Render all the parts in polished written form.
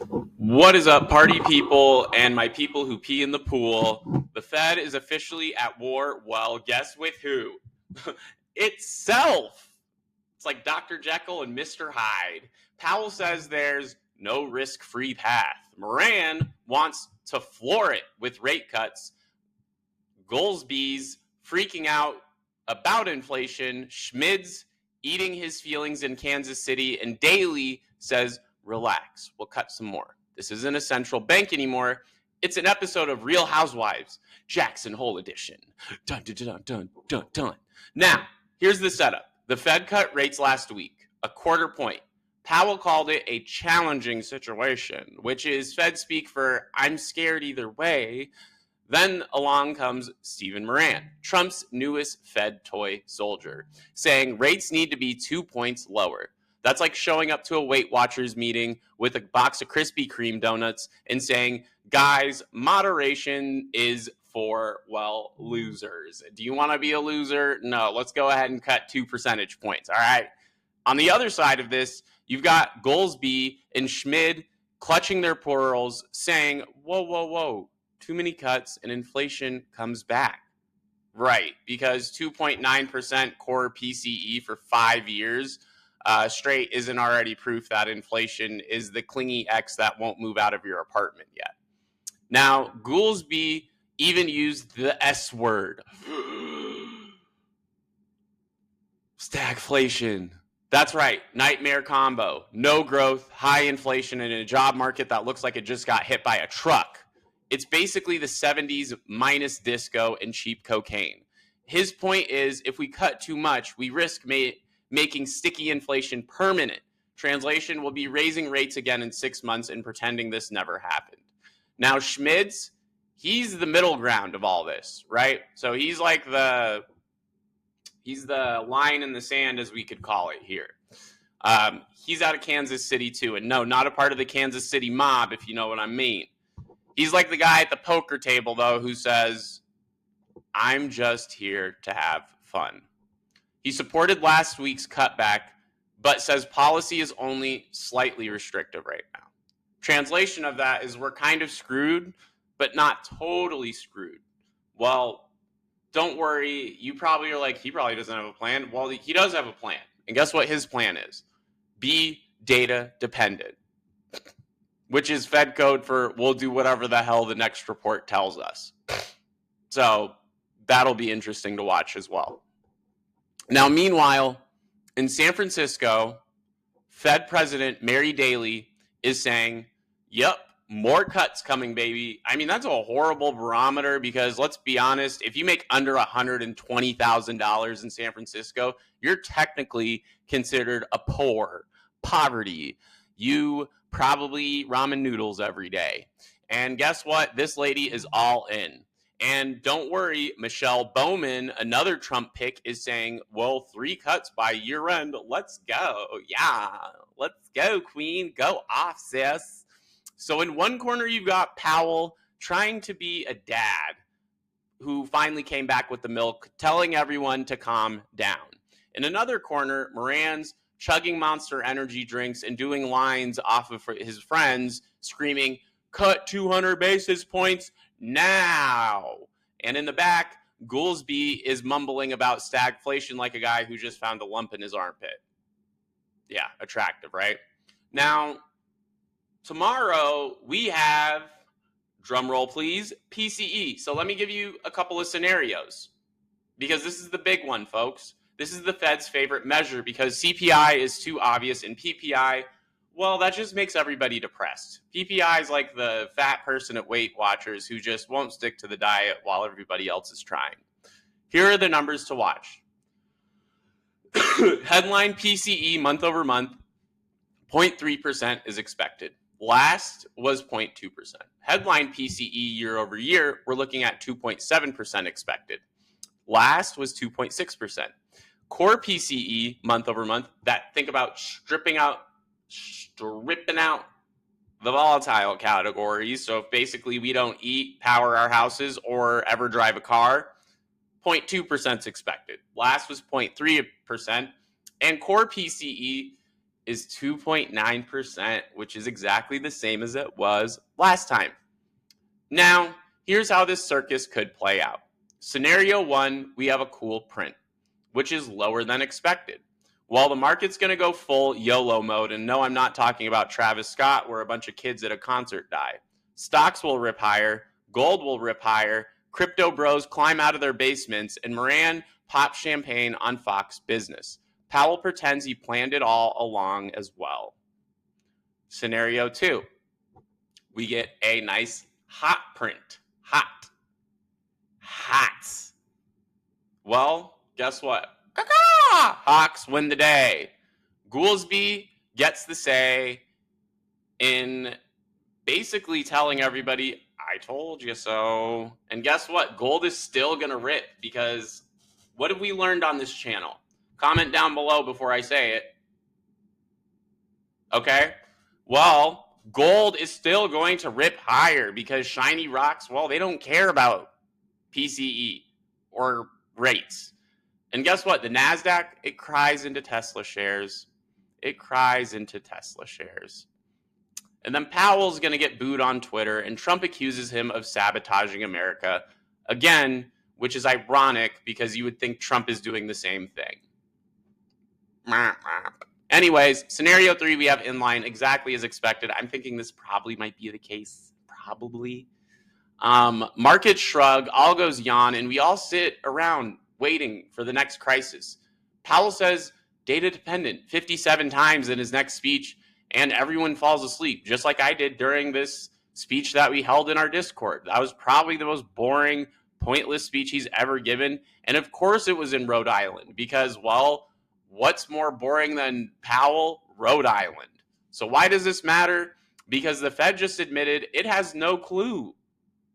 What is up, party people and my people who pee in the pool? The Fed is officially at war. Well, guess with who? Itself. It's like Dr. Jekyll and Mr. Hyde. Powell says there's no risk-free path. Miran wants to floor it with rate cuts. Goolsbee's freaking out about inflation. Schmid's eating his feelings in Kansas City. And Daly says, relax, we'll cut some more. This isn't a central bank anymore. It's an episode of Real Housewives, Jackson Hole edition. Dun, dun, dun, dun, dun, dun. Now, here's the setup. The Fed cut rates last week, a quarter point. Powell called it a challenging situation, which is Fed speak for I'm scared either way. Then along comes Stephen Miran, Trump's newest Fed toy soldier, saying rates need to be 2 points lower. That's like showing up to a Weight Watchers meeting with a box of Krispy Kreme donuts and saying, guys, moderation is for, well, losers. Do you want to be a loser? No, let's go ahead and cut 2 percentage points, all right? On the other side of this, you've got Goolsbee and Schmid clutching their pearls saying, whoa, whoa, whoa, too many cuts and inflation comes back. Right, because 2.9% core PCE for 5 years straight isn't already proof that inflation is the clingy X that won't move out of your apartment yet. Now, Goolsbee even used the S word. Stagflation. That's right, nightmare combo. No growth, high inflation, and a job market that looks like it just got hit by a truck. It's basically the 70s minus disco and cheap cocaine. His point is, if we cut too much, we risk making sticky inflation permanent. Translation, will be raising rates again in 6 months and pretending this never happened. Now, Schmid's, he's the middle ground of all this, right? So he's like he's the line in the sand, as we could call it here. He's out of Kansas City too, and no, not a part of the Kansas City mob, if you know what I mean. He's like the guy at the poker table, though, who says, I'm just here to have fun. He supported last week's cutback, but says policy is only slightly restrictive right now. Translation of that is we're kind of screwed, but not totally screwed. Well, don't worry. You probably are like, he probably doesn't have a plan. Well, he does have a plan. And guess what his plan is? Be data dependent, which is Fed code for we'll do whatever the hell the next report tells us. So that'll be interesting to watch as well. Now, meanwhile, in San Francisco, Fed President Mary Daly is saying, yep, more cuts coming, baby. I mean, that's a horrible barometer because let's be honest, if you make under $120,000 in San Francisco, you're technically considered a poverty. You probably eat ramen noodles every day. And guess what? This lady is all in. And don't worry, Michelle Bowman, another Trump pick, is saying, well, 3 cuts by year end. Let's go. Yeah, let's go, queen. Go off, sis. So in one corner, you've got Powell trying to be a dad who finally came back with the milk, telling everyone to calm down. In another corner, Miran's chugging Monster energy drinks and doing lines off of his friends, screaming, cut 200 basis points now. And in the back, Goolsbee is mumbling about stagflation like a guy who just found a lump in his armpit. Yeah, attractive, right? Now, tomorrow we have, drum roll please, PCE. So let me give you a couple of scenarios because this is the big one, folks. This is the Fed's favorite measure because CPI is too obvious and PPI, well, that just makes everybody depressed. PPI is like the fat person at Weight Watchers who just won't stick to the diet while everybody else is trying. Here are the numbers to watch. Headline PCE month over month, 0.3% is expected. Last was 0.2%. Headline PCE year over year, we're looking at 2.7% expected. Last was 2.6%. Core PCE month over month, that think about stripping out the volatile categories. So if basically we don't eat, power our houses, or ever drive a car, 0.2% is expected. Last was 0.3%. And core PCE is 2.9%, which is exactly the same as it was last time. Now, here's how this circus could play out. Scenario 1, we have a cool print, which is lower than expected. While the market's going to go full YOLO mode, and no, I'm not talking about Travis Scott, where a bunch of kids at a concert die. Stocks will rip higher, gold will rip higher, crypto bros climb out of their basements, and Miran pops champagne on Fox Business. Powell pretends he planned it all along as well. Scenario 2, we get a nice hot print. Hot. Well, guess what? Hawks win the day. Goolsbee gets the say in basically telling everybody, I told you so. And guess what? Gold is still going to rip, because what have we learned on this channel? Comment down below before I say it. Okay? Well, gold is still going to rip higher because shiny rocks, well, they don't care about PCE or rates. And guess what? The NASDAQ, it cries into Tesla shares. It cries into Tesla shares. And then Powell's going to get booed on Twitter, and Trump accuses him of sabotaging America again, which is ironic because you would think Trump is doing the same thing. Anyways, scenario 3, we have Inline exactly as expected. I'm thinking this probably might be the case. Probably. Market shrug, all goes yawn, and we all sit around waiting for the next crisis. Powell says data dependent 57 times in his next speech, and everyone falls asleep, just like I did during this speech that we held in our Discord. That was probably the most boring, pointless speech he's ever given. And of course it was in Rhode Island, because, well, what's more boring than Powell? Rhode Island. So why does this matter? Because the Fed just admitted it has no clue.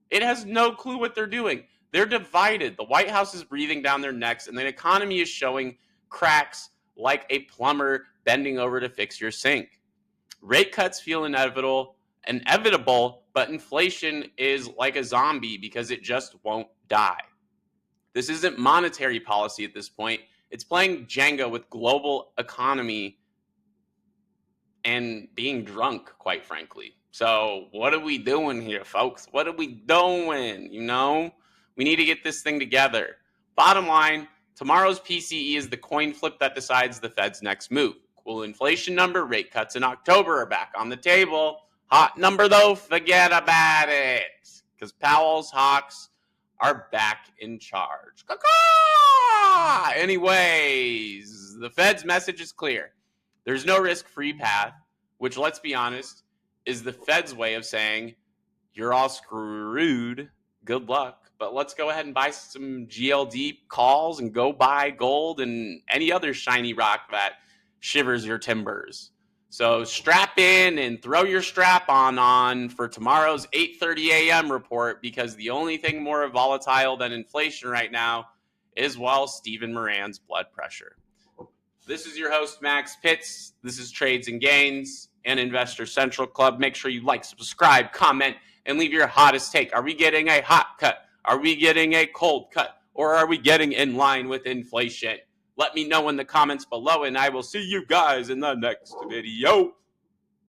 It has no clue what they're doing. They're divided. The White House is breathing down their necks, and the economy is showing cracks like a plumber bending over to fix your sink. Rate cuts feel inevitable, but inflation is like a zombie because it just won't die. This isn't monetary policy at this point. It's playing Jenga with global economy and being drunk, quite frankly. So what are we doing here, folks? What are we doing? We need to get this thing together. Bottom line, tomorrow's PCE is the coin flip that decides the Fed's next move. Cool inflation number, rate cuts in October are back on the table. Hot number, though, forget about it, because Powell's hawks are back in charge. Anyways, the Fed's message is clear. There's no risk-free path, which, let's be honest, is the Fed's way of saying, you're all screwed, good luck. But let's go ahead and buy some GLD calls and go buy gold and any other shiny rock that shivers your timbers. So strap in and throw your strap on for tomorrow's 8:30 a.m. report, because the only thing more volatile than inflation right now is, well, Stephen Moran's blood pressure. This is your host, Max Pitts. This is Trades and Gains and Investor Central Club. Make sure you like, subscribe, comment, and leave your hottest take. Are we getting a hot cut? Are we getting a cold cut? Or are we getting in line with inflation? Let me know in the comments below, and I will see you guys in the next video.